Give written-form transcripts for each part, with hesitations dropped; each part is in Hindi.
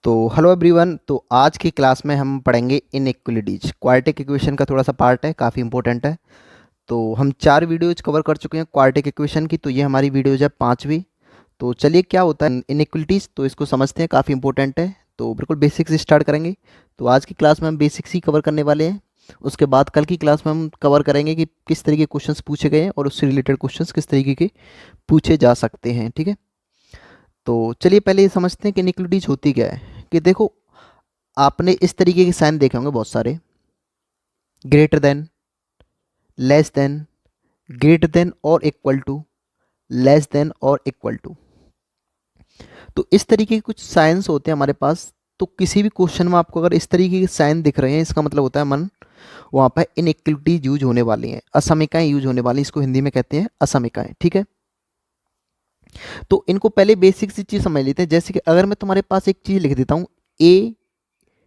तो हेलो एवरीवन। तो आज की क्लास में हम पढ़ेंगे इनइक्वालिटीज। क्वाड्रेटिक इक्वेशन का थोड़ा सा पार्ट है, काफ़ी इंपॉर्टेंट है। तो हम 4 वीडियोज कवर कर चुके हैं क्वाड्रेटिक इक्वेशन की, तो ये हमारी वीडियोज है 5वीं। तो चलिए, क्या होता है इनइक्वालिटीज, तो इसको समझते हैं, काफ़ी इंपॉर्टेंट है। तो बिल्कुल बेसिक से स्टार्ट करेंगे। तो आज की क्लास में हम बेसिक्स ही कवर करने वाले हैं। उसके बाद कल की क्लास में हम कवर करेंगे कि किस तरीके के क्वेश्चंस पूछे गए हैं और उससे रिलेटेड क्वेश्चंस किस तरीके के पूछे जा सकते हैं। ठीक है, तो चलिए पहले ये समझते हैं कि इनइक्वालिटीज होती क्या है। कि देखो, आपने इस तरीके के साइन देखे होंगे बहुत सारे, greater than, less than, greater than और इक्वल टू, लेस देन और इक्वल टू। तो इस तरीके के कुछ साइंस होते हैं हमारे पास। तो किसी भी क्वेश्चन में आपको अगर इस तरीके के साइन दिख रहे हैं, इसका मतलब होता है मन वहाँ पर इनइक्वलिटीज यूज होने वाली हैं, असमिकाएं यूज होने वाली हैं। इसको हिंदी में कहते हैं असमिकाएं। ठीक है, तो इनको पहले बेसिक सी चीज़ समझ लेते हैं। जैसे कि अगर मैं तुम्हारे पास एक चीज़ लिख देता हूँ, ए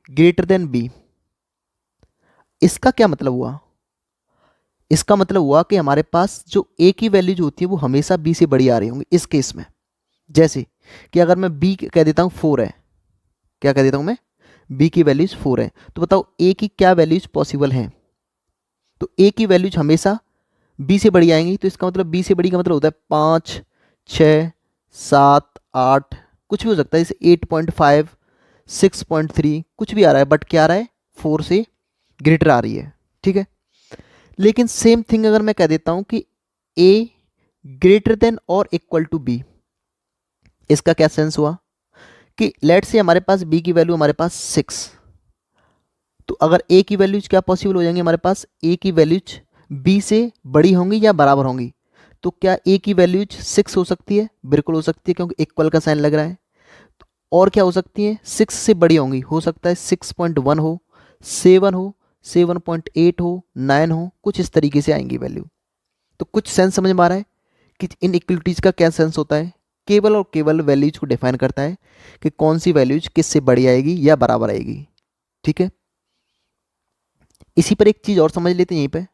ग्रेटर देन बी, इसका क्या मतलब हुआ? इसका मतलब हुआ कि हमारे पास जो ए की वैल्यूज होती है वो हमेशा बी से बड़ी आ रही होंगी इस केस में। जैसे कि अगर मैं बी कह देता हूँ 4 है, क्या कह देता हूँ मैं? बी की वैल्यूज 4 है, तो बताओ ए की क्या वैल्यूज पॉसिबल हैं? तो ए की वैल्यूज हमेशा बी से बड़ी आएंगी। तो इसका मतलब बी से बड़ी का मतलब होता है 5, 6, 7, 8, कुछ भी हो सकता है। जैसे 8.5, 6.3 कुछ भी आ रहा है, बट क्या आ रहा है? 4 से ग्रेटर आ रही है। ठीक है, लेकिन सेम थिंग अगर मैं कह देता हूं कि ए ग्रेटर देन और इक्वल टू बी, इसका क्या सेंस हुआ? कि लेट से हमारे पास बी की वैल्यू हमारे पास 6, तो अगर ए की वैल्यूज क्या पॉसिबल हो जाएंगे हमारे पास? ए की वैल्यूज बी से बड़ी होंगी या बराबर होंगी? तो क्या ए की वैल्यूज 6 हो सकती है? बिल्कुल हो सकती है, क्योंकि इक्वल का साइन लग रहा है। और क्या हो सकती है? 6 से बड़ी होंगी, हो सकता है 6.1 हो, 7 हो, 7.8 हो, 9 हो, कुछ इस तरीके से आएंगी वैल्यू। तो कुछ सेंस समझ में आ रहा है कि इन इक्वलिटीज का क्या सेंस होता है? केवल और केवल वैल्यूज को डिफाइन करता है कि कौन सी वैल्यूज किससे बड़ी आएगी या बराबर आएगी। ठीक है, इसी पर एक चीज और समझ लेते हैं यहीं पे,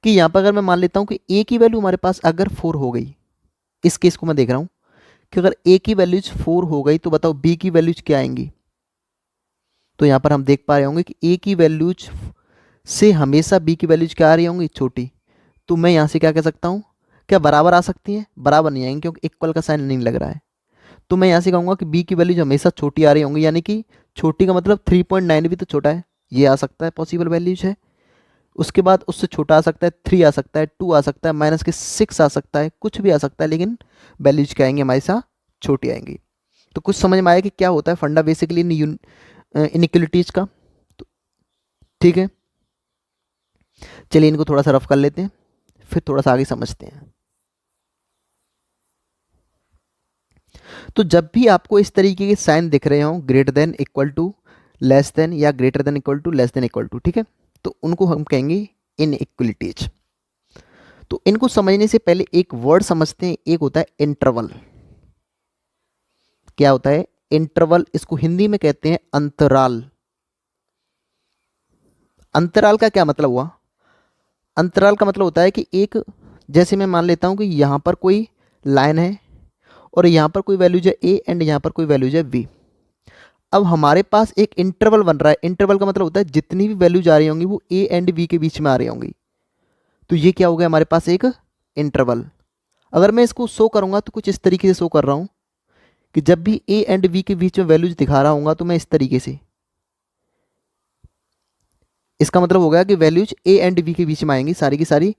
कि यहाँ पर अगर मैं मान लेता हूँ कि ए की वैल्यू हमारे पास अगर 4 हो गई, इस केस को मैं देख रहा हूँ कि अगर ए की वैल्यूज 4 हो गई, तो बताओ बी की वैल्यूज क्या आएंगी? तो यहाँ पर हम देख पा रहे होंगे कि ए की वैल्यूज से हमेशा बी की वैल्यूज क्या आ रही होंगी? छोटी। तो मैं यहाँ से क्या कह सकता हूँ? क्या बराबर आ सकती है? बराबर नहीं आएंगी, क्योंकि इक्वल का साइन नहीं लग रहा है। तो मैं यहाँ से कहूँगा कि बी की वैल्यूज हमेशा छोटी आ रही होंगी, यानी कि छोटी का मतलब 3.9 भी तो छोटा है, ये आ सकता है, पॉसिबल वैल्यूज है। उसके बाद उससे छोटा आ सकता है 3, आ सकता है 2, आ सकता है -6 आ सकता है, कुछ भी आ सकता है, लेकिन वैल्यूज क्या आएंगे हमारे साथ? छोटी आएंगी। तो कुछ समझ में आया कि क्या होता है फंडा बेसिकली इनइक्वलिटीज का? तो ठीक है, चलिए इनको थोड़ा सा रफ कर लेते हैं, फिर थोड़ा सा आगे समझते हैं। तो जब भी आपको इस तरीके के साइन दिख रहे हों, greater than, equal to, less than, या greater than equal to, less than equal to, ठीक है, तो उनको हम कहेंगे इनइक्वलिटीज। तो इनको समझने से पहले एक वर्ड समझते हैं, एक होता है इंटरवल। क्या होता है? इंटरवल। इसको हिंदी में कहते हैं अंतराल। अंतराल का क्या मतलब हुआ? अंतराल का मतलब होता है कि एक, जैसे मैं मान लेता हूं कि यहां पर कोई लाइन है और यहाँ पर कोई वैल्यूज है ए एंड यहाँ पर कोई वैल्यूज है बी। अब हमारे पास एक इंटरवल बन रहा है। इंटरवल का मतलब होता है जितनी भी वैल्यूज आ रही होंगी वो ए एंड बी के बीच में आ रही होंगी। तो ये क्या हो गया हमारे पास? एक इंटरवल। अगर मैं इसको शो करूंगा तो कुछ इस तरीके से शो कर रहा हूँ कि जब भी ए एंड बी के बीच में वैल्यूज दिखा रहा हूँ तो मैं इस तरीके से, इसका मतलब हो गया कि वैल्यूज ए एंड बी के बीच में आएंगी सारी की सारी।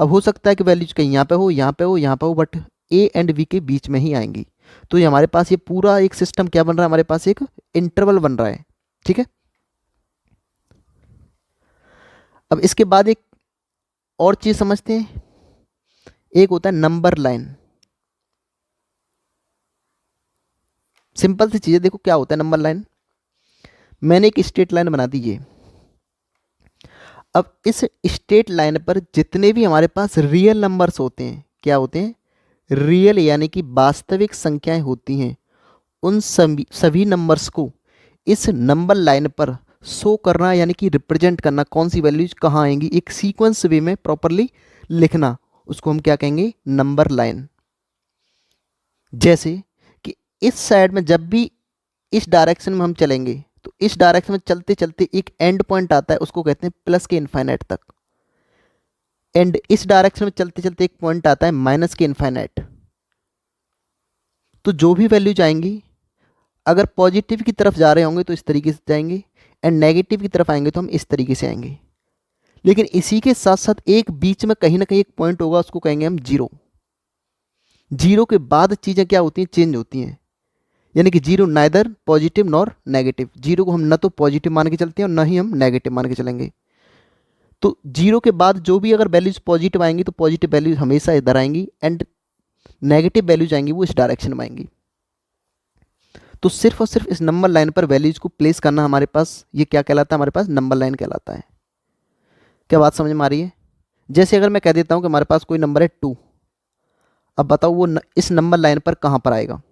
अब हो सकता है कि वैल्यूज कहीं यहाँ पे हो, यहाँ पे हो, यहाँ पे हो, बट ए एंड बी के बीच में ही आएंगी। तो ये हमारे पास ये पूरा एक सिस्टम क्या बन रहा है? हमारे पास एक इंटरवल बन रहा है। ठीक है, अब इसके बाद एक और चीज समझते हैं, एक होता है नंबर लाइन। सिंपल सी चीज है, देखो क्या होता है नंबर लाइन। मैंने एक स्ट्रेट लाइन बना दी है। अब इस स्ट्रेट लाइन पर जितने भी हमारे पास रियल नंबर्स होते हैं, क्या होते हैं? रियल, यानी कि वास्तविक संख्याएं होती हैं, उन सभी नंबर्स को इस नंबर लाइन पर शो करना, यानी कि रिप्रेजेंट करना, कौन सी वैल्यूज कहाँ आएंगी, एक सीक्वेंस वे में प्रॉपरली लिखना, उसको हम क्या कहेंगे? Number line. जैसे कि इस साइड में जब भी इस डायरेक्शन में हम चलेंगे तो इस डायरेक्शन में चलते चलते एक एंड पॉइंट आता है, उसको कहते हैं प्लस के इनफाइनाइट तक। एंड इस डायरेक्शन में चलते चलते एक पॉइंट आता है माइनस के इनफाइनाइट। तो जो भी वैल्यू जाएंगी, अगर पॉजिटिव की तरफ जा रहे होंगे तो इस तरीके से जाएंगे, एंड नेगेटिव की तरफ आएंगे तो हम इस तरीके से आएंगे। लेकिन इसी के साथ साथ एक बीच में कहीं ना कहीं एक पॉइंट होगा, उसको कहेंगे हम जीरो। जीरो के बाद चीज़ें क्या होती हैं, चेंज होती हैं। यानी कि zero neither positive nor negative. Zero को हम न तो पॉजिटिव मान के चलते हैं और न ही हम नेगेटिव मान के चलेंगे। तो जीरो के बाद जो भी अगर वैल्यूज पॉजिटिव आएंगी तो पॉजिटिव वैल्यूज हमेशा इधर आएंगी, एंड नेगेटिव वैल्यूज आएंगी वो इस डायरेक्शन में आएंगी। तो सिर्फ और सिर्फ इस नंबर लाइन पर वैल्यूज को प्लेस करना हमारे पास, ये क्या कहलाता है, हमारे पास नंबर लाइन कहलाता है। क्या बात समझ में आ रही है? जैसे अगर मैं कह देता हूँ कि हमारे पास कोई नंबर है 2, अब बताओ वो इस नंबर लाइन पर कहाँ पर आएगा।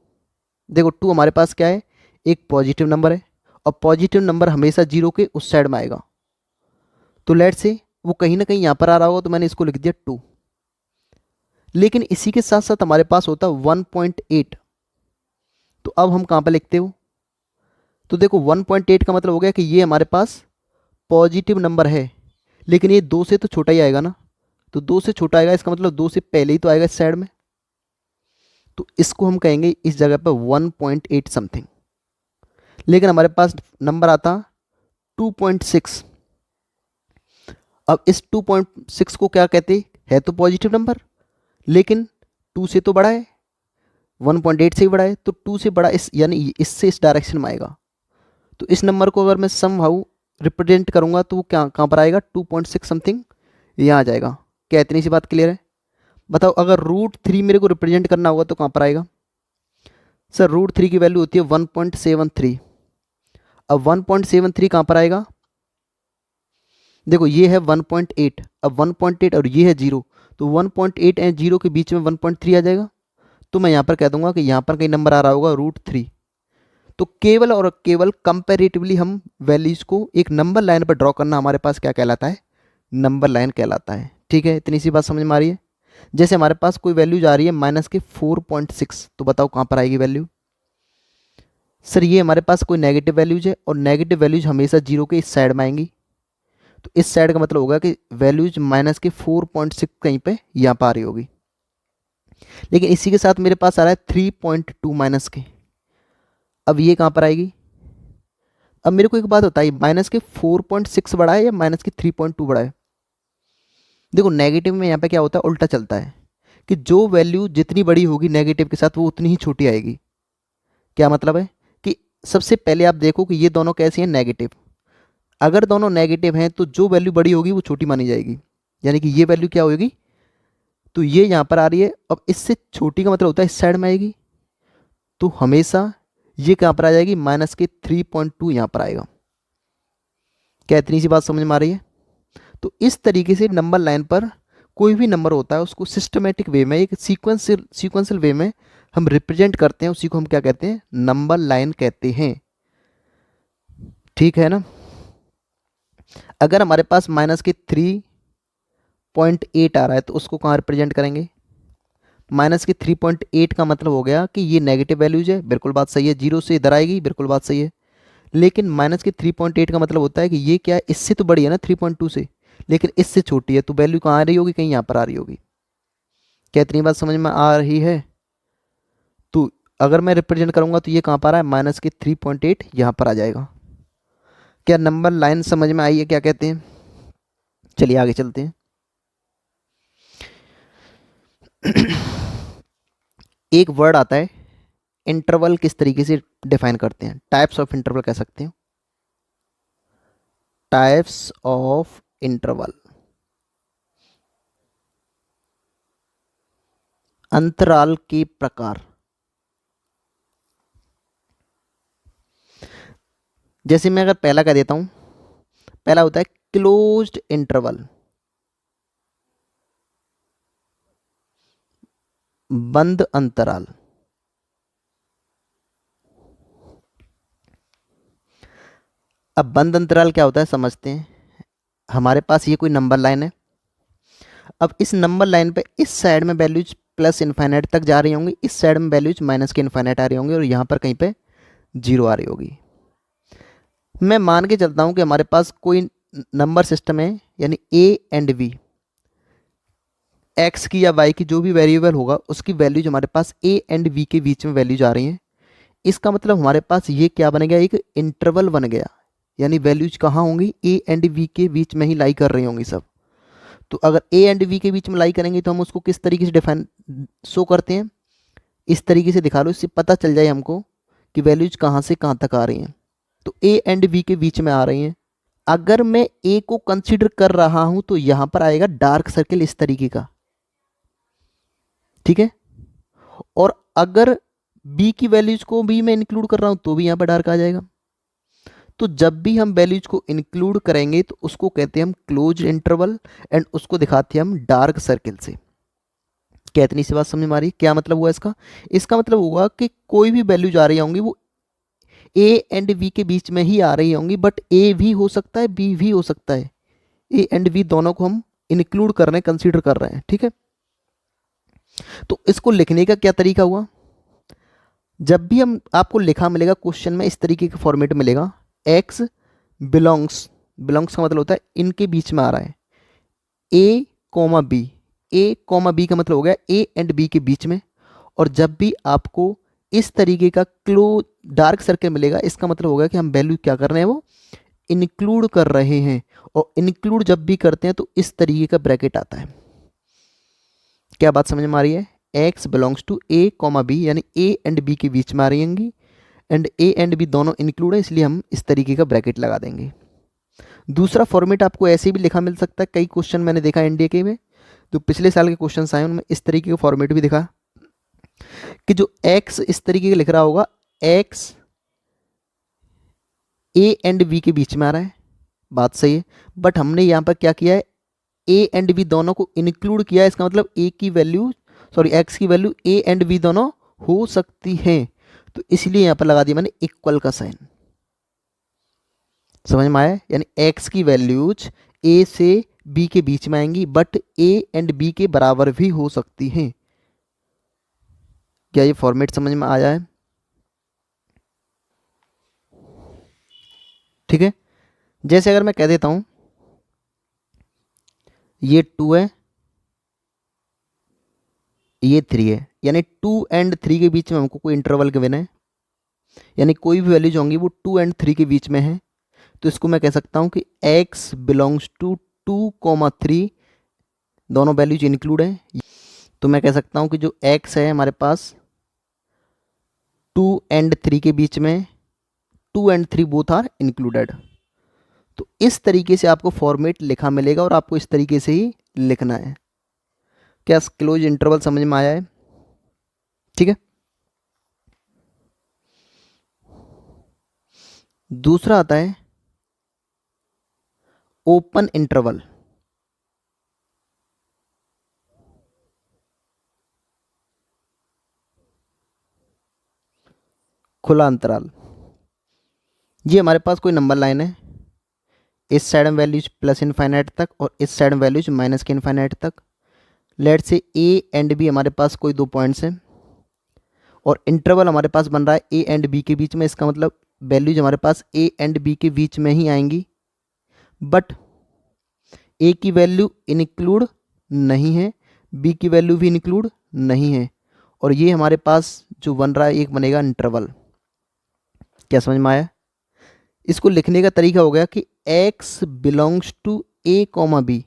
देखो 2 हमारे पास क्या है, एक पॉजिटिव नंबर है, और पॉजिटिव नंबर हमेशा जीरो के उस साइड में आएगा। तो लेट से वो कहीं ना कहीं यहाँ पर आ रहा होगा, तो मैंने इसको लिख दिया 2। लेकिन इसी के साथ साथ हमारे पास होता 1.8। तो अब हम कहाँ पर लिखते हो, तो देखो 1.8 का मतलब हो गया कि ये हमारे पास पॉजिटिव नंबर है, लेकिन ये 2 से तो छोटा ही आएगा ना। तो 2 से छोटा आएगा, इसका मतलब 2 से पहले ही तो आएगा इस साइड में। तो इसको हम कहेंगे इस जगह पर 1.8 समथिंग। लेकिन हमारे पास नंबर आता 2.6। अब इस 2.6 को क्या कहते है, तो पॉजिटिव नंबर, लेकिन 2 से तो बड़ा है, 1.8 से ही बड़ा है। तो 2 से बड़ा इस यानी इससे इस डायरेक्शन में आएगा। तो इस नंबर को अगर मैं समहाउ रिप्रेजेंट करूंगा तो वो क्या कहाँ पर आएगा, 2.6 समथिंग यहाँ आ जाएगा। क्या इतनी सी बात क्लियर है? बताओ अगर √3 मेरे को रिप्रेजेंट करना होगा तो कहाँ पर आएगा? सर √3 की वैल्यू होती है 1.73। अब 1.73 कहाँ पर आएगा? देखो ये है 1.8, अब 1.8 और ये है 0, तो 1.8 एंड 0 के बीच में 1.3 आ जाएगा। तो मैं यहाँ पर कह दूंगा कि यहाँ पर कहीं नंबर आ रहा होगा √3। तो केवल और केवल कंपैरेटिवली हम वैल्यूज़ को एक नंबर लाइन पर ड्रॉ करना हमारे पास क्या कहलाता है, नंबर लाइन कहलाता है। ठीक है, इतनी सी बात समझ में आ रही है? जैसे हमारे पास कोई वैल्यू जा रही है -4.6, तो बताओ कहाँ पर आएगी वैल्यू? सर ये हमारे पास कोई नेगेटिव वैल्यूज है, और नेगेटिव वैल्यूज हमेशा जीरो के इस साइड में आएंगी। तो इस साइड का मतलब होगा कि वैल्यूज -4.6 कहीं पे यहाँ पर आ रही होगी। लेकिन इसी के साथ मेरे पास आ रहा है 3.2 माइनस के। अब ये कहाँ पर आएगी? अब मेरे को एक बात बताइए, -4.6 बड़ा है या -3.2 बड़ा है? देखो नेगेटिव में यहाँ पे क्या होता है, उल्टा चलता है कि जो वैल्यू जितनी बड़ी होगी नेगेटिव के साथ वो उतनी ही छोटी आएगी। क्या मतलब है कि सबसे पहले आप देखो कि ये दोनों कैसी हैं, नेगेटिव। अगर दोनों नेगेटिव हैं तो जो वैल्यू बड़ी होगी वो छोटी मानी जाएगी। यानी कि ये वैल्यू क्या होगी, तो ये यहाँ पर आ रही है, अब इससे छोटी का मतलब होता है इस साइड में आएगी। तो हमेशा ये कहाँ पर आ जाएगी, -3.2 यहाँ पर आएगा। क्या इतनी सी बात समझ में आ रही है? तो इस तरीके से नंबर लाइन पर कोई भी नंबर होता है उसको सिस्टमेटिक वे में, एक सीक्वेंशियल वे में हम रिप्रेजेंट करते हैं, उसी को हम क्या कहते हैं, नंबर लाइन कहते हैं। ठीक है ना? अगर हमारे पास -3.8 आ रहा है तो उसको कहाँ रिप्रेजेंट करेंगे? -3.8 का मतलब हो गया कि ये नेगेटिव वैल्यूज है, बिल्कुल बात सही है। 0 से इधर आएगी, बिल्कुल बात सही है। लेकिन -3.8 का मतलब होता है कि ये क्या है, इससे तो बड़ी है ना 3.2 से, लेकिन इससे छोटी है। तो वैल्यू कहाँ आ रही होगी, कहीं यहाँ पर आ रही होगी। क्या इतनी बात समझ में आ रही है? तो अगर मैं रिप्रेजेंट करूँगा तो ये कहाँ पर आ रहा है, -3.8 यहाँ पर आ जाएगा। क्या नंबर लाइन समझ में आई है क्या कहते हैं? चलिए आगे चलते हैं। एक वर्ड आता है इंटरवल, किस तरीके से डिफाइन करते हैं, टाइप्स ऑफ इंटरवल कह सकते हैं। टाइप्स ऑफ इंटरवल, अंतराल के प्रकार। जैसे मैं अगर पहला कह देता हूं, पहला होता है क्लोज्ड इंटरवल, बंद अंतराल। अब बंद अंतराल क्या होता है समझते हैं। हमारे पास ये कोई नंबर लाइन है, अब इस नंबर लाइन पे इस साइड में वैल्यूज प्लस इन्फाइनाइट तक जा रही होंगी, इस साइड में वैल्यूज माइनस के इन्फाइनाइट आ रही होंगी, और यहाँ पर कहीं पे जीरो आ रही होगी। मैं मान के चलता हूँ कि हमारे पास कोई नंबर सिस्टम है, यानी ए एंड बी, एक्स की या वाई की जो भी वेरिएबल होगा उसकी वैल्यूज हमारे पास ए एंड बी के बीच में वैल्यूज आ रही हैं। इसका मतलब हमारे पास ये क्या बन गया, एक इंटरवल बन गया, यानी वैल्यूज कहाँ होंगी, ए एंड बी के बीच में ही लाई कर रही होंगी सब। तो अगर ए एंड बी के बीच में लाई करेंगे तो हम उसको किस तरीके से डिफाइन शो करते हैं, इस तरीके से दिखा लो, इससे पता चल जाए हमको कि वैल्यूज कहाँ से कहाँ तक आ रही हैं। तो ए एंड बी के बीच में आ रही हैं। अगर मैं ए को कंसीडर कर रहा हूं तो यहां पर आएगा डार्क सर्किल इस तरीके का, ठीक है। और अगर बी की वैल्यूज को भी मैं इंक्लूड कर रहा हूं तो भी यहां पर डार्क आ जाएगा। तो जब भी हम वैल्यूज को इंक्लूड करेंगे तो उसको कहते हैं हम क्लोज इंटरवल, एंड उसको दिखाते हैं हम डार्क सर्किल से। क्या इतनी सी बात समझ में आ रही है? क्या मतलब हुआ इसका? इसका मतलब हुआ कि कोई भी वैल्यूज आ रही होंगी वो ए एंड बी के बीच में ही आ रही होंगी, बट ए भी हो सकता है, बी भी हो सकता है। ए एंड बी दोनों को हम इंक्लूड कर रहे हैं, कंसीडर कर रहे हैं, ठीक है। तो इसको लिखने का क्या तरीका हुआ, जब भी हम आपको लिखा मिलेगा क्वेश्चन में इस तरीके का फॉर्मेट मिलेगा, एक्स बिलोंग्स, बिलोंग्स का मतलब होता है इनके बीच में आ रहा है, ए कॉमा बी, ए कॉमा बी का मतलब हो गया ए एंड बी के बीच में। और जब भी आपको इस तरीके का डार्क सर्कल मिलेगा, इसका मतलब होगा कि हम वैल्यू क्या कर रहे हैं, वो इंक्लूड कर रहे हैं। और इंक्लूड जब भी करते हैं तो इस तरीके का ब्रैकेट आता है। क्या बात समझ में आ रही है? X belongs to A comma B, यानी ए एंड बी के बीच में आ रही होंगी, एंड ए एंड बी दोनों इंक्लूड है, इसलिए हम इस तरीके का ब्रैकेट लगा देंगे। दूसरा फॉर्मेट आपको ऐसे भी लिखा मिल सकता है, कई क्वेश्चन मैंने देखा एनडीए के में, जो पिछले साल के क्वेश्चन आए उनमें इस तरीके का फॉर्मेट भी दिखा कि जो एक्स इस तरीके का लिख रहा होगा, एक्स ए एंड बी के बीच में आ रहा है, बात सही है। बट हमने यहाँ पर क्या किया है, ए एंड बी दोनों को इंक्लूड किया है, इसका मतलब ए की वैल्यू, सॉरी एक्स की वैल्यू ए एंड बी दोनों हो सकती हैं, तो इसलिए यहाँ पर लगा दिया मैंने इक्वल का साइन। समझ में आया? यानी एक्स की वैल्यूज ए से बी के बीच में आएंगी, बट ए एंड बी के बराबर भी हो सकती हैं। क्या ये फॉर्मेट समझ में आया है? ठीक है। जैसे अगर मैं कह देता हूं ये 2 है, ये 3 है, यानी 2 एंड 3 के बीच में हमको कोई इंटरवल गिवन है, यानी कोई भी वैल्यूज होंगी वो 2 एंड 3 के बीच में है। तो इसको मैं कह सकता हूं कि x बिलोंग्स टू 2,3, दोनों वैल्यूज इंक्लूड है। तो मैं कह सकता हूं कि जो x है हमारे पास 2 एंड 3 के बीच में, 2 एंड 3 बोथ आर इंक्लूडेड। तो इस तरीके से आपको फॉर्मेट लिखा मिलेगा और आपको इस तरीके से ही लिखना है। क्या क्लोज इंटरवल समझ में आया है? ठीक है। दूसरा आता है ओपन इंटरवल। खुला अंतराल। ये हमारे पास कोई नंबर लाइन है, इस साइड में वैल्यूज प्लस इनफाइनाइट तक और इस साइड में वैल्यूज माइनस के इनफाइनाइट तक। लेट से ए एंड बी हमारे पास कोई 2 पॉइंट्स हैं और इंटरवल हमारे पास बन रहा है ए एंड बी के बीच में, इसका मतलब वैल्यूज हमारे पास ए एंड बी के बीच में ही आएंगी, बट ए की वैल्यू इंक्लूड नहीं है, बी की वैल्यू भी इंक्लूड नहीं है, और ये हमारे पास जो बन रहा है एक बनेगा इंटरवल। क्या समझ में आया? इसको लिखने का तरीका हो गया कि x belongs to A comma B.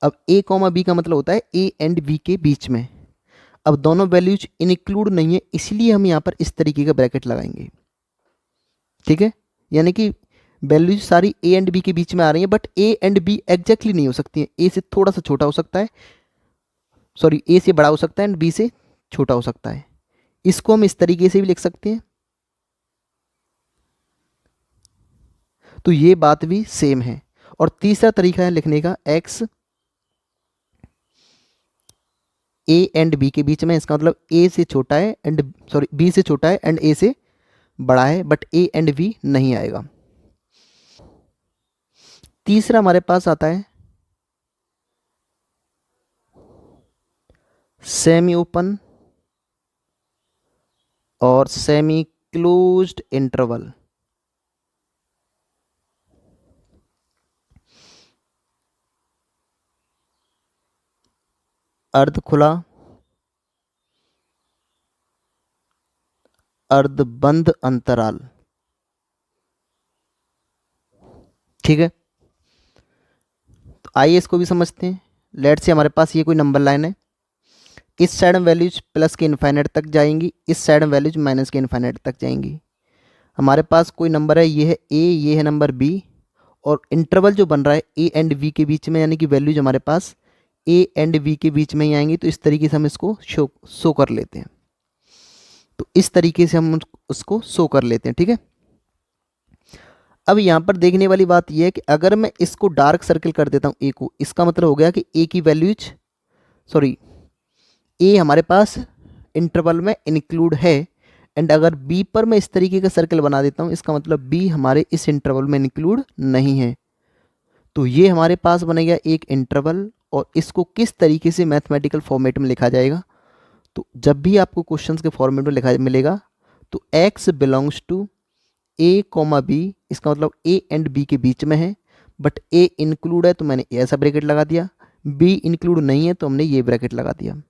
अब ए कॉमा बी का मतलब होता है ए एंड बी के बीच में। अब दोनों वैल्यूज इंक्लूड नहीं है, इसलिए हम यहाँ पर इस तरीके का ब्रैकेट लगाएंगे। ठीक है, यानी कि वैल्यूज सारी ए एंड बी के बीच में आ रही हैं, but A and B exactly नहीं हो सकती हैं। ए से थोड़ा सा छोटा हो सकता है, सॉरी ए से बड़ा हो सकता है एंड बी से छोटा हो सकता है। इसको हम इस तरीके से भी लिख सकते हैं। तो ये बात भी सेम है। और तीसरा तरीका है लिखने का, एक्स ए एंड बी के बीच में, इसका मतलब ए से छोटा है एंड, सॉरी बी से छोटा है एंड ए से बड़ा है, बट ए एंड बी नहीं आएगा। तीसरा हमारे पास आता है सेमी ओपन और सेमी क्लोज्ड इंटरवल, अर्ध खुला, अर्ध बंद अंतराल। ठीक है, तो आइए इसको भी समझते हैं। लेट से हमारे पास ये कोई नंबर लाइन है, इस साइड में वैल्यूज प्लस के इन्फाइनाइट तक जाएंगी, इस साइड में वैल्यूज माइनस के इन्फाइनाइट तक जाएंगी। हमारे पास कोई नंबर है, ये है ए, ये है नंबर बी, और इंटरवल जो बन रहा है ए एंड वी के बीच में, यानी कि वैल्यूज हमारे पास ए एंड वी के बीच में ही आएंगी। तो इस तरीके से हम इसको शो कर लेते हैं। तो इस तरीके से हम उसको शो कर लेते हैं। ठीक है, अब यहाँ पर देखने वाली बात यह है कि अगर मैं इसको डार्क सर्किल कर देता हूँ ए को, इसका मतलब हो गया कि ए की वैल्यूज, सॉरी, ए हमारे पास इंटरवल में इंक्लूड है, एंड अगर बी पर मैं इस तरीके का सर्कल बना देता हूँ, इसका मतलब बी हमारे इस इंटरवल में इंक्लूड नहीं है। तो ये हमारे पास बनेगा एक इंटरवल, और इसको किस तरीके से मैथमेटिकल फॉर्मेट में लिखा जाएगा। तो जब भी आपको क्वेश्चंस के फॉर्मेट में लिखा मिलेगा तो x belongs to A comma B, इसका मतलब ए एंड बी के बीच में है, बट ए इंक्लूड है तो मैंने ऐसा ब्रैकेट लगा दिया, बी इंक्लूड नहीं है तो हमने ये ब्रैकेट लगा दिया।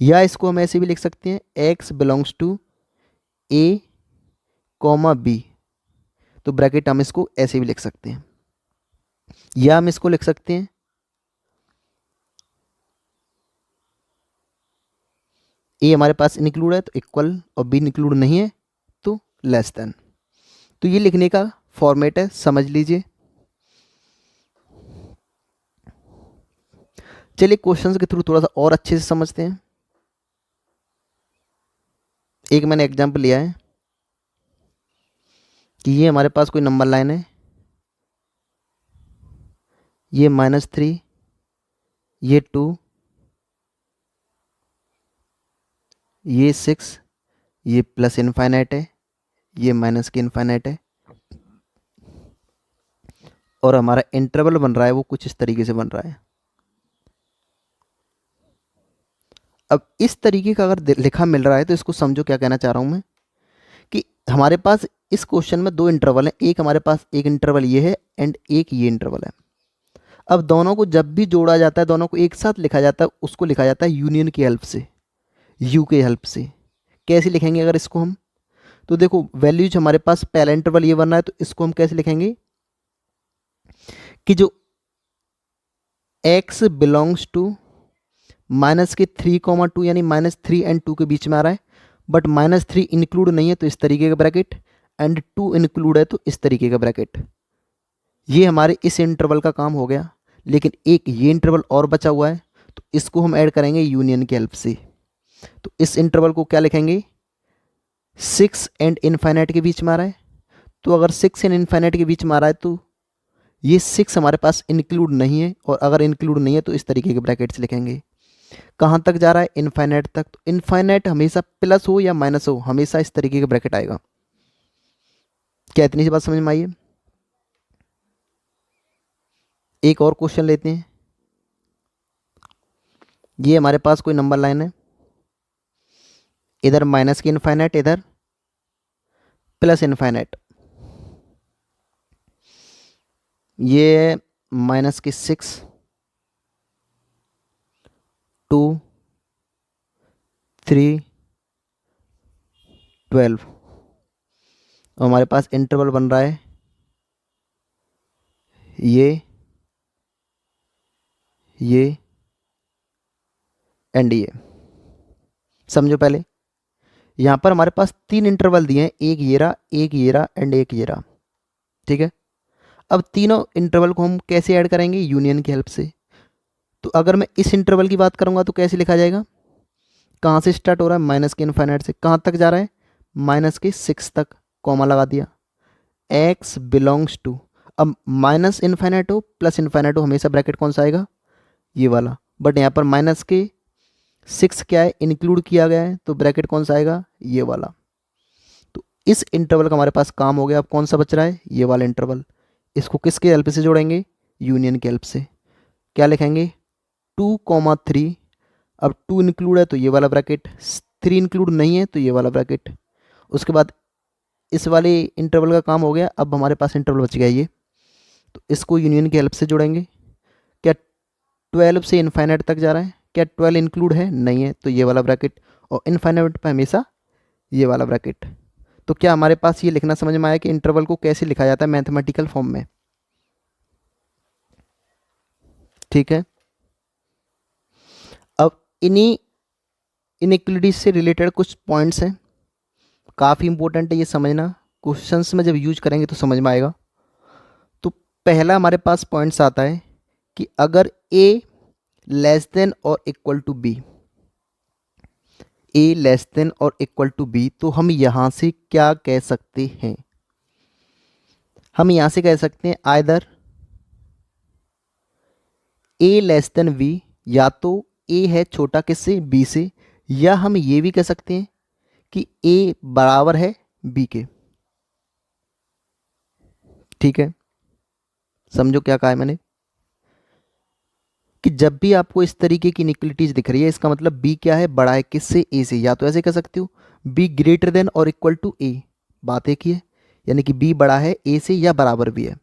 या इसको हम ऐसे भी लिख सकते हैं, x belongs to A comma B, तो ब्रैकेट हम इसको ऐसे भी लिख सकते हैं। या हम इसको लिख सकते हैं ए हमारे पास इंक्लूड है तो इक्वल, और बी इंक्लूड नहीं है तो लेस देन। तो ये लिखने का फॉर्मेट है, समझ लीजिए। चलिए क्वेश्चंस के थ्रू थोड़ा सा और अच्छे से समझते हैं। एक मैंने एग्जांपल लिया है कि ये हमारे पास कोई नंबर लाइन है, ये -3, ये 2, ये 6, ये प्लस इनफाइनाइट है, ये माइनस के इनफाइनाइट है, और हमारा इंटरवल बन रहा है वो कुछ इस तरीके से बन रहा है। अब इस तरीके का अगर लिखा मिल रहा है तो इसको समझो क्या कहना चाह रहा हूँ मैं, कि हमारे पास इस क्वेश्चन में दो इंटरवल हैं, एक हमारे पास एक इंटरवल ये है एंड एक ये इंटरवल है। अब दोनों को जब भी जोड़ा जाता है, दोनों को एक साथ लिखा जाता है, उसको लिखा जाता है यूनियन की हेल्प से, यू के हेल्प से। कैसे लिखेंगे अगर इसको हम, तो देखो वैल्यूज हमारे पास पहला इंटरवल ये बन रहा है, तो इसको हम कैसे लिखेंगे कि जो x बिलोंग्स टू माइनस के 3,2, यानी -3 एंड 2 के बीच में आ रहा है, बट -3 इंक्लूड नहीं है तो इस तरीके का ब्रैकेट, एंड 2 इंक्लूड है तो इस तरीके का ब्रैकेट। ये हमारे इस इंटरवल का काम हो गया। लेकिन एक ये इंटरवल और बचा हुआ है, तो इसको हम ऐड करेंगे यूनियन की हेल्प से। तो इस इंटरवल को क्या लिखेंगे, 6 एंड इनफाइनाइट के बीच में आ रहा है, तो अगर 6 एंड इनफाइनाइट के बीच में आ रहा है तो ये 6 हमारे पास इंक्लूड नहीं है, और अगर इंक्लूड नहीं है तो इस तरीके के ब्रैकेट्स लिखेंगे। कहाँ तक जा रहा है, इनफाइनाइट तक। तो इनफाइनाइट हमेशा प्लस हो या माइनस हो, हमेशा इस तरीके का ब्रैकेट आएगा। क्या इतनी सी बात समझ में आई है? एक और क्वेश्चन लेते हैं। ये हमारे पास कोई नंबर लाइन है, इधर माइनस की इनफाइनाइट, इधर प्लस इनफाइनाइट। ये माइनस की 6, 2, 3, 12, और हमारे पास इंटरवल बन रहा है ये एंड ये। समझो पहले, यहाँ पर हमारे पास 3 इंटरवल दिए हैं, एक ये रहा, एक ये रहा एंड एक ये रहा। ठीक है, अब तीनों इंटरवल को हम कैसे ऐड करेंगे, यूनियन की हेल्प से। तो अगर मैं इस इंटरवल की बात करूँगा तो कैसे लिखा जाएगा, कहाँ से स्टार्ट हो रहा है, माइनस के इनफाइनाइट से, कहाँ तक जा रहा है, माइनस के 6 तक, कॉमा लगा दिया, x बिलोंग्स टू। अब माइनस इनफाइनाइट हो प्लस इनफाइनाइट हो, हमेशा ब्रैकेट कौन सा आएगा, ये वाला, बट यहाँ पर माइनस के 6 क्या है, इंक्लूड किया गया है, तो ब्रैकेट कौन सा आएगा, ये वाला। तो इस इंटरवल का हमारे पास काम हो गया। अब कौन सा बच रहा है, ये वाला इंटरवल। इसको किसके हेल्प से जोड़ेंगे, यूनियन की हेल्प से। क्या लिखेंगे, 2,3, अब 2 इंक्लूड है तो ये वाला ब्रैकेट, 3 इंक्लूड नहीं है तो ये वाला ब्रैकेट, उसके बाद इस वाले इंटरवल का काम हो गया। अब हमारे पास इंटरवल बच गया ये, तो इसको यूनियन की हेल्प से जोड़ेंगे। क्या 12 से इनफाइनाइट तक जा रहा है? क्या 12 इंक्लूड है? नहीं है, तो ये वाला ब्रैकेट, और इनफाइनाइट पे हमेशा ये वाला ब्रैकेट। तो क्या हमारे पास ये लिखना समझ में आया कि इंटरवल को कैसे लिखा जाता है मैथमेटिकल फॉर्म में? ठीक है। अब इन्हीं इनइक्वलिटीज से रिलेटेड कुछ पॉइंट्स हैं, काफ़ी इंपॉर्टेंट है ये समझना, क्वेश्चंस में जब यूज करेंगे तो समझ में आएगा। तो पहला हमारे पास पॉइंट्स आता है कि अगर a लेस देन और equal to B, a less than और इक्वल टू बी, तो हम यहाँ से क्या कह सकते हैं? हम यहाँ से कह सकते हैं either a less then b, या तो a है छोटा किससे? b से, या हम ये भी कह सकते हैं कि a बराबर है b के। ठीक है, समझो क्या कहा है मैंने, कि जब भी आपको इस तरीके की इनइक्वलिटीज दिख रही है, इसका मतलब b क्या है? बड़ा है किससे? a से। या तो ऐसे कह सकते हो b ग्रेटर देन और इक्वल टू a, बात एक ही है, यानी कि b बड़ा है a से या बराबर भी है।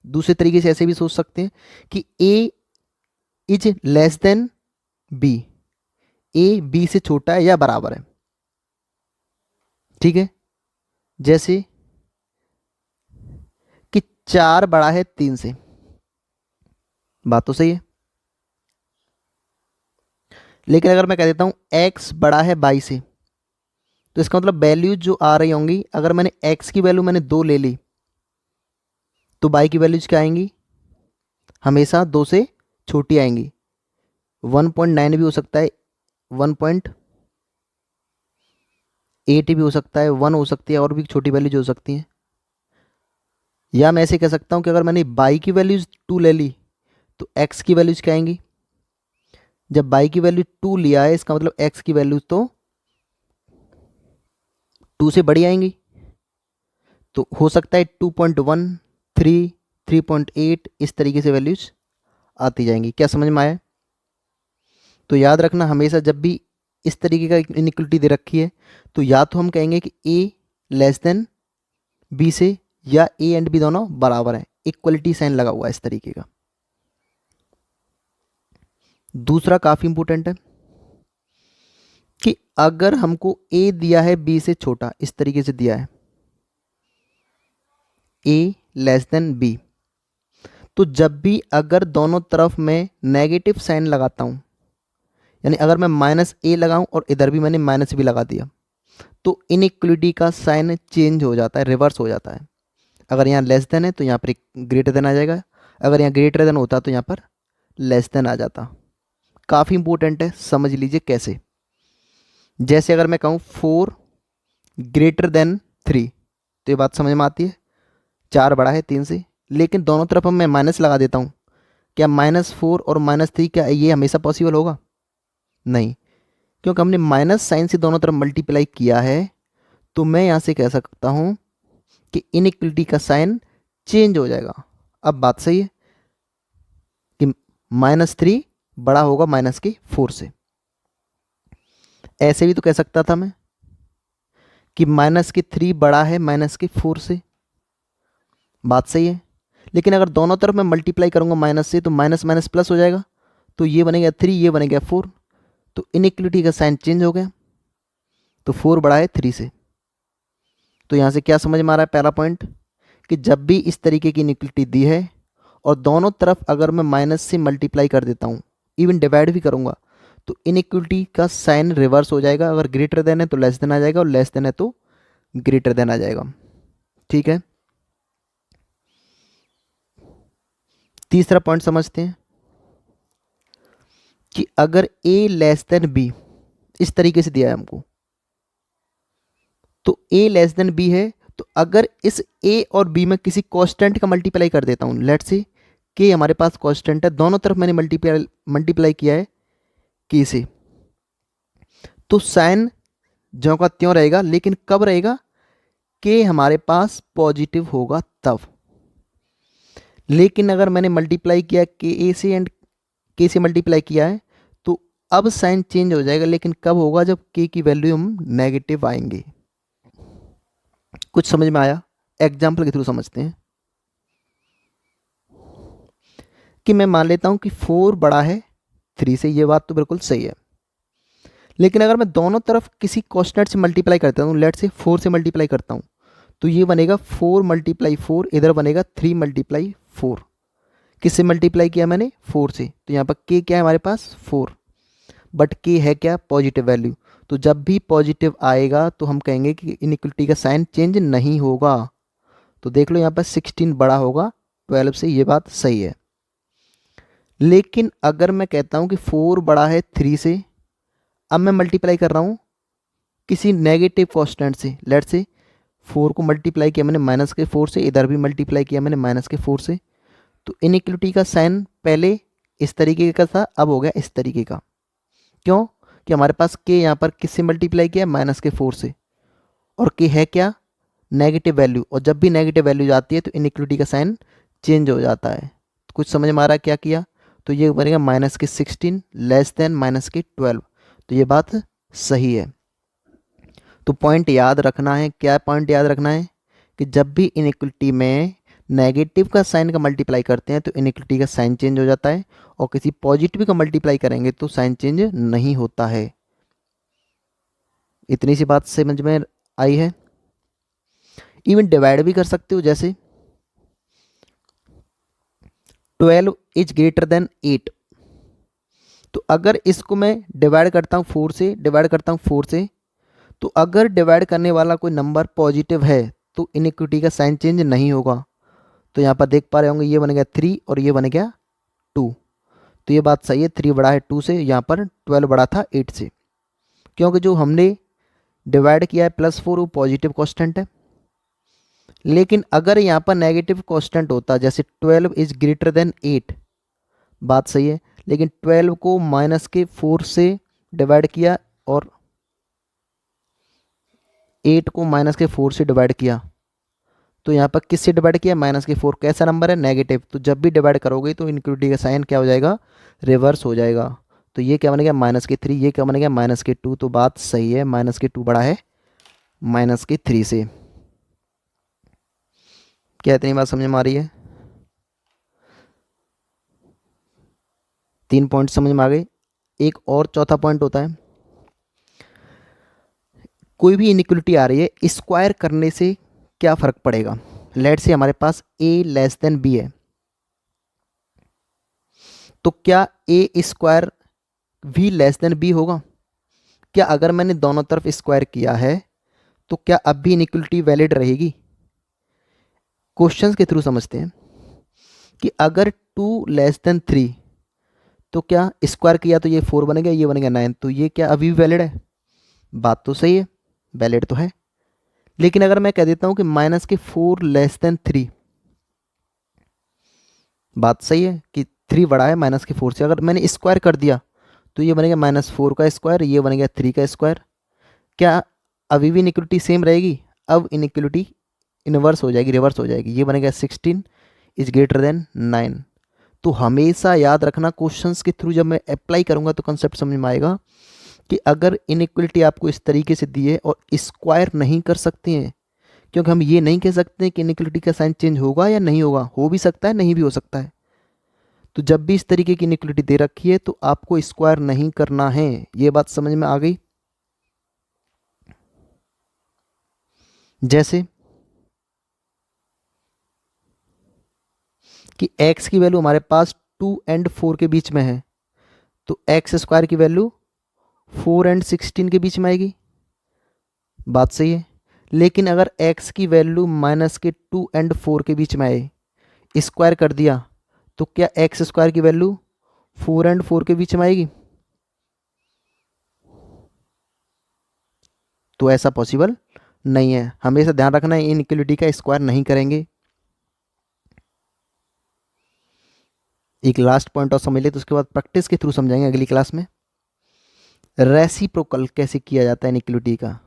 दूसरे तरीके से ऐसे भी सोच सकते हैं कि a is less than b, a b से छोटा है या बराबर है। ठीक है, जैसे कि 4 बड़ा है 3 से, बात तो सही है। लेकिन अगर मैं कह देता हूँ x बड़ा है 22 से, तो इसका मतलब वैल्यूज जो आ रही होंगी, अगर मैंने x की वैल्यू मैंने 2 ले ली, तो y की वैल्यूज क्या आएंगी? हमेशा 2 से छोटी आएंगी। 1.9 भी हो सकता है, 1.8 भी हो सकता है, 1 हो सकती है, और भी छोटी वैल्यूज हो सकती हैं। या मैं ऐसे कह सकता हूँ कि अगर मैंने y की वैल्यूज 2 ले ली, तो x की वैल्यूज क्या आएंगी? जब y की वैल्यू 2 लिया है, इसका मतलब x की वैल्यूज तो 2 से बड़ी आएंगी। तो हो सकता है 2.1, 3, 3.8, इस तरीके से वैल्यूज आती जाएंगी। क्या समझ में आया? तो याद रखना, हमेशा जब भी इस तरीके का इनइक्वलिटी दे रखी है, तो या तो हम कहेंगे कि a लेस देन b से, या a एंड b दोनों बराबर हैं, इक्वलिटी साइन लगा हुआ है इस तरीके का। दूसरा काफ़ी इंपॉर्टेंट है कि अगर हमको a दिया है b से छोटा, इस तरीके से दिया है a लेस देन b, तो जब भी अगर दोनों तरफ मैं नेगेटिव साइन लगाता हूँ, यानी अगर मैं माइनस a लगाऊं और इधर भी मैंने माइनस भी लगा दिया, तो इनइक्वलिटी का साइन चेंज हो जाता है, रिवर्स हो जाता है। अगर यहाँ लेस देन है तो यहाँ पर ग्रेटर देन आ जाएगा, अगर यहाँ ग्रेटर देन होता तो यहाँ पर लेस देन आ जाता। काफ़ी इंपॉर्टेंट है, समझ लीजिए कैसे। जैसे अगर मैं कहूँ 4 ग्रेटर देन 3, तो ये बात समझ में आती है, 4 बड़ा है 3 से, लेकिन दोनों तरफ हम मैं माइनस लगा देता हूँ, क्या -4 और -3 क्या ये हमेशा पॉसिबल होगा? नहीं, क्योंकि हमने माइनस साइन से दोनों तरफ मल्टीप्लाई किया है। तो मैं यहाँ से कह सकता हूँ कि इनइक्वलिटी का साइन चेंज हो जाएगा। अब बात सही है कि -3 बड़ा होगा -4 से। ऐसे भी तो कह सकता था मैं कि -3 बड़ा है -4 से, बात सही है। लेकिन अगर दोनों तरफ मैं मल्टीप्लाई करूंगा माइनस से, तो माइनस माइनस प्लस हो जाएगा, तो ये बनेगा 3, ये बनेगा 4, तो इनइक्वलिटी का साइन चेंज हो गया, तो 4 बड़ा है 3 से। तो यहाँ से क्या समझ में आ रहा है? पहला पॉइंट कि जब भी इस तरीके की इनइक्वलिटी दी है और दोनों तरफ अगर मैं माइनस से मल्टीप्लाई कर देता हूँ, इवन डिवाइड भी करूँगा, तो इनइक्वलिटी का साइन रिवर्स हो जाएगा। अगर ग्रेटर देन है तो लेस देन आ जाएगा, और लेस देन है तो ग्रेटर देन आ जाएगा। ठीक है, तीसरा पॉइंट समझते हैं कि अगर a लेस देन b, इस तरीके से दिया है हमको, तो a लेस देन b है, तो अगर इस a और b में किसी कांस्टेंट का मल्टीप्लाई कर देता हूँ, लेट्स से k हमारे पास कांस्टेंट है, दोनों तरफ मैंने मल्टीप्लाई किया है k से, तो साइन ज्यों का त्यों रहेगा, लेकिन कब रहेगा? k हमारे पास पॉजिटिव होगा तब। लेकिन अगर मैंने मल्टीप्लाई किया k से एंड k से मल्टीप्लाई किया है, तो अब साइन चेंज हो जाएगा, लेकिन कब होगा? जब k की वैल्यू हम नेगेटिव आएंगे। कुछ समझ में आया? एग्जाम्पल के थ्रू समझते हैं कि मैं मान लेता हूं कि 4 बड़ा है 3 से, ये बात तो बिल्कुल सही है। लेकिन अगर मैं दोनों तरफ किसी कॉन्स्टेंट से मल्टीप्लाई करता हूँ, लेट से 4 से मल्टीप्लाई करता हूँ, तो ये बनेगा 4 मल्टीप्लाई 4, इधर बनेगा 3 मल्टीप्लाई 4। किससे मल्टीप्लाई किया मैंने? 4 से। तो यहाँ पर के क्या है हमारे पास? 4। बट के है क्या? Positive value. तो जब भी पॉजिटिव आएगा तो हम कहेंगे कि इनइक्वलिटी का साइन चेंज नहीं होगा। तो देख लो यहाँ पर 16 बड़ा होगा 12 से, ये बात सही है। लेकिन अगर मैं कहता हूँ कि 4 बड़ा है 3 से, अब मैं मल्टीप्लाई कर रहा हूँ किसी नेगेटिव कॉन्स्टेंट से, लेट से 4 को मल्टीप्लाई किया मैंने माइनस के 4 से, इधर भी मल्टीप्लाई किया मैंने माइनस के 4 से, तो इनइक्वलिटी का साइन पहले इस तरीके का था, अब हो गया इस तरीके का। क्यों? कि हमारे पास के यहाँ पर किससे मल्टीप्लाई किया? माइनस के 4 से, और के है क्या? नेगेटिव वैल्यू, और जब भी नेगेटिव वैल्यू जाती है तो इनइक्वलिटी का साइन चेंज हो जाता है। कुछ समझ में आ रहा है क्या किया? तो ये बनेगा माइनस के 16 लेस देन माइनस के 12। तो ये बात सही है। तो पॉइंट याद रखना है, क्या पॉइंट याद रखना है? कि जब भी इनइक्वलिटी में नेगेटिव का साइन का मल्टीप्लाई करते हैं तो इनइक्वलिटी का साइन चेंज हो जाता है, और किसी पॉजिटिव का मल्टीप्लाई करेंगे तो साइन चेंज नहीं होता है। इतनी सी बात समझ में आई है? इवन डिवाइड भी कर सकते हो, जैसे 12 इज ग्रेटर देन 8। तो अगर इसको मैं डिवाइड करता हूँ 4 से, डिवाइड करता हूँ 4 से, तो अगर डिवाइड करने वाला कोई नंबर पॉजिटिव है तो इनइक्विटी का साइन चेंज नहीं होगा। तो यहाँ पर देख पा रहे होंगे ये बन गया 3 और ये बन गया 2। तो ये बात सही है, 3 बड़ा है 2 से, यहाँ पर 12 बड़ा था 8 से, क्योंकि जो हमने डिवाइड किया है +4 वो पॉजिटिव कॉन्स्टेंट है। लेकिन अगर यहाँ पर नेगेटिव कॉन्स्टेंट होता, जैसे 12 इज ग्रेटर देन 8, बात सही है, लेकिन 12 को माइनस के 4 से डिवाइड किया और 8 को माइनस के 4 से डिवाइड किया, तो यहाँ पर किससे डिवाइड किया? माइनस के 4। कैसा नंबर है? नेगेटिव। तो जब भी डिवाइड करोगे तो इनक्लूडिंग का साइन क्या हो जाएगा? रिवर्स हो जाएगा। तो ये क्या बन गया? -3। ये क्या बन गया? -2। तो बात सही है, -2 बड़ा है -3 से। क्या इतनी बात समझ में आ रही है? 3 पॉइंट समझ में आ गए। एक और चौथा पॉइंट होता है, कोई भी इनइक्वलिटी आ रही है, स्क्वायर करने से क्या फ़र्क पड़ेगा? लेट से हमारे पास a लेस देन b है, तो क्या a स्क्वायर भी लेस देन b होगा? क्या अगर मैंने दोनों तरफ स्क्वायर किया है तो क्या अब भी इनइक्वलिटी वैलिड रहेगी? क्वेश्चंस के थ्रू समझते हैं कि अगर 2 लेस देन 3, तो क्या स्क्वायर किया तो ये 4 बन गया, ये बन गया 9, तो ये क्या अभी भी वैलिड है? बात तो सही है, वैलिड तो है। लेकिन अगर मैं कह देता हूं कि -4 लेस देन 3, बात सही है कि 3 बड़ा है -4 से, अगर मैंने स्क्वायर कर दिया तो ये बनेगा -4 का स्क्वायर, ये बनेगा 3 का स्क्वायर। क्या अभी भी इनइक्वलिटी सेम रहेगी? अब इनइक्वलिटी इन्वर्स हो जाएगी, रिवर्स हो जाएगी। ये बनेगा 16 इज ग्रेटर देन 9। तो हमेशा याद रखना, क्वेश्चंस के थ्रू जब मैं अप्लाई करूंगा तो कंसेप्ट समझ में आएगा कि अगर इनइक्वलिटी आपको इस तरीके से दी है और स्क्वायर नहीं कर सकते हैं, क्योंकि हम ये नहीं कह सकते कि इनइक्वलिटी का साइन चेंज होगा या नहीं होगा, हो भी सकता है नहीं भी हो सकता है। तो जब भी इस तरीके की इनइक्वलिटी दे रखी है तो आपको स्क्वायर नहीं करना है। ये बात समझ में आ गई? जैसे कि x की वैल्यू हमारे पास 2 एंड 4 के बीच में है, तो एक्स स्क्वायर की वैल्यू 4 एंड 16 के बीच में आएगी, बात सही है। लेकिन अगर x की वैल्यू -2 एंड 4 के बीच में आए, स्क्वायर कर दिया, तो क्या एक्स स्क्वायर की वैल्यू 4 एंड 4 के बीच में आएगी? तो ऐसा पॉसिबल नहीं है। हमेशा ध्यान रखना है, इनइक्वलिटी का स्क्वायर नहीं करेंगे। एक लास्ट पॉइंट और समझ ले, तो उसके बाद प्रैक्टिस के थ्रू समझाएंगे अगली क्लास में। रेसिप्रोकल कैसे किया जाता है इनइक्वलिटी का।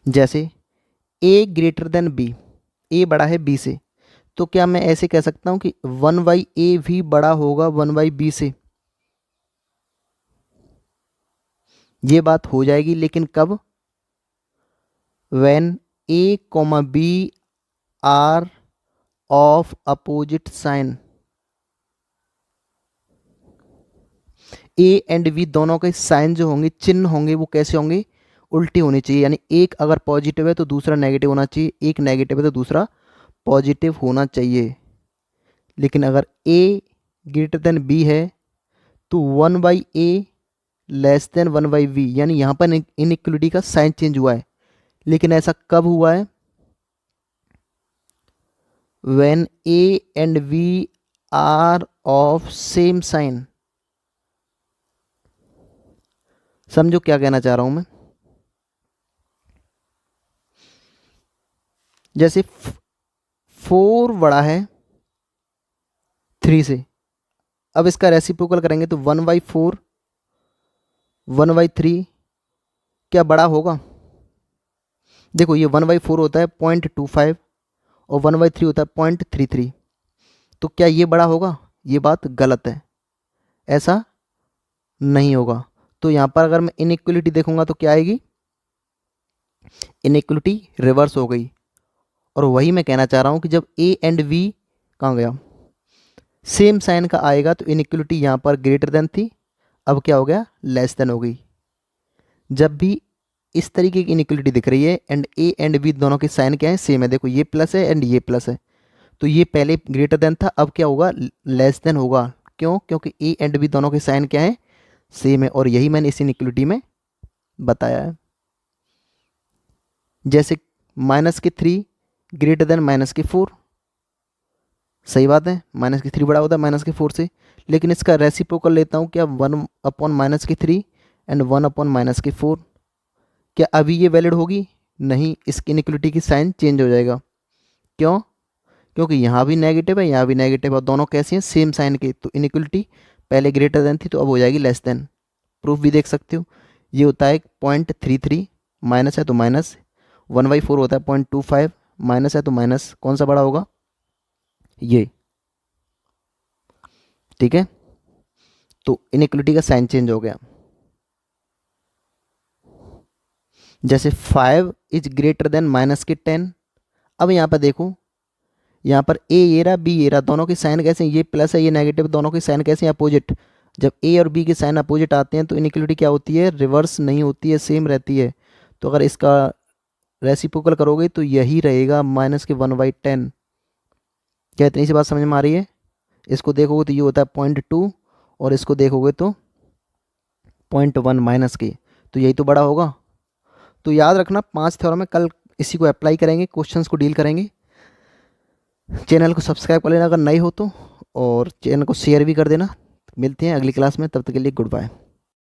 जैसे a greater than b, a बड़ा है b से, तो क्या मैं ऐसे कह सकता हूं कि 1/a भी बड़ा होगा 1/b से? ये बात हो जाएगी, लेकिन कब? When A comma B are of opposite sign. A and B दोनों के साइन जो होंगे, चिन्ह होंगे, वो कैसे होंगे? उल्टे होने चाहिए। यानी एक अगर पॉजिटिव है तो दूसरा नेगेटिव होना चाहिए, एक नेगेटिव है तो दूसरा पॉजिटिव होना चाहिए। लेकिन अगर ए ग्रेटर देन बी है तो 1/a लेस देन 1/b, यानी यहाँ पर इनइक्वलिटी का साइन चेंज हुआ है। लेकिन ऐसा कब हुआ है? When A and B are of same sign. समझो क्या कहना चाह रहा हूं मैं। जैसे 4 बड़ा है 3 से, अब इसका रेसिप्रोकल करेंगे तो 1/4 1/3 क्या बड़ा होगा? देखो ये 1/4 होता है 0.25 और 1/3 होता है 0.33। तो क्या ये बड़ा होगा? ये बात गलत है, ऐसा नहीं होगा। तो यहाँ पर अगर मैं इनइक्वलिटी देखूंगा तो क्या आएगी? इनइक्वलिटी रिवर्स हो गई। और वही मैं कहना चाह रहा हूँ कि जब ए एंड बी कहाँ गया, सेम साइन का आएगा तो इनइक्वलिटी यहाँ पर ग्रेटर देन थी, अब क्या हो गया? लेस देन हो गई। जब भी इस तरीके की इनइक्वलिटी दिख रही है एंड ए एंड बी दोनों के साइन क्या है? सेम है। देखो ये प्लस है एंड ये प्लस है, तो ये पहले ग्रेटर देन था, अब क्या होगा? लेस देन होगा। क्यों? क्योंकि ए एंड बी दोनों के साइन क्या है? सेम है। और यही मैंने इस इनइक्वलिटी में बताया है। जैसे -3 ग्रेटर देन -4, सही बात है, -3 बड़ा होता है -4 से। लेकिन इसका रेसिप्रोकल लेता हूँ, क्या 1/-3 एंड 1/-4, क्या अभी ये वैलिड होगी? नहीं, इस इनइक्वलिटी की साइन चेंज हो जाएगा। क्यों? क्योंकि यहाँ भी नेगेटिव है, यहाँ भी नेगेटिव है, और दोनों कैसे हैं? सेम साइन के। तो इनइक्वलिटी पहले ग्रेटर देन थी तो अब हो जाएगी लेस देन। प्रूफ भी देख सकते हो। ये होता है 0.33, माइनस है तो माइनस, 1/4 होता है 0.25, माइनस है तो माइनस, कौन सा बड़ा होगा? ये। ठीक है, तो इनइक्वलिटी का साइन चेंज हो गया। जैसे 5 इज ग्रेटर देन -10। अब यहाँ पर देखो, यहाँ पर ए ये रहा, बी ये रहा, दोनों के साइन कैसे हैं? ये प्लस है, ये नेगेटिव, दोनों के साइन कैसे हैं? अपोजिट। जब ए और बी के साइन अपोजिट आते हैं तो इनइक्वलिटी क्या होती है? रिवर्स नहीं होती है, सेम रहती है। तो अगर इसका रेसिप्रोकल करोगे तो यही रहेगा -1/10। क्या इतनी सी बात समझ में आ रही है? इसको देखोगे तो ये होता है 0.2 और इसको देखोगे तो 0.1 माइनस के, तो यही तो बड़ा होगा। तो याद रखना 5 थ्योरम में, कल इसी को अप्लाई करेंगे, क्वेश्चंस को डील करेंगे। चैनल को सब्सक्राइब कर लेना अगर नए हो तो, और चैनल को शेयर भी कर देना। मिलते हैं अगली क्लास में, तब तक के लिए गुड बाय।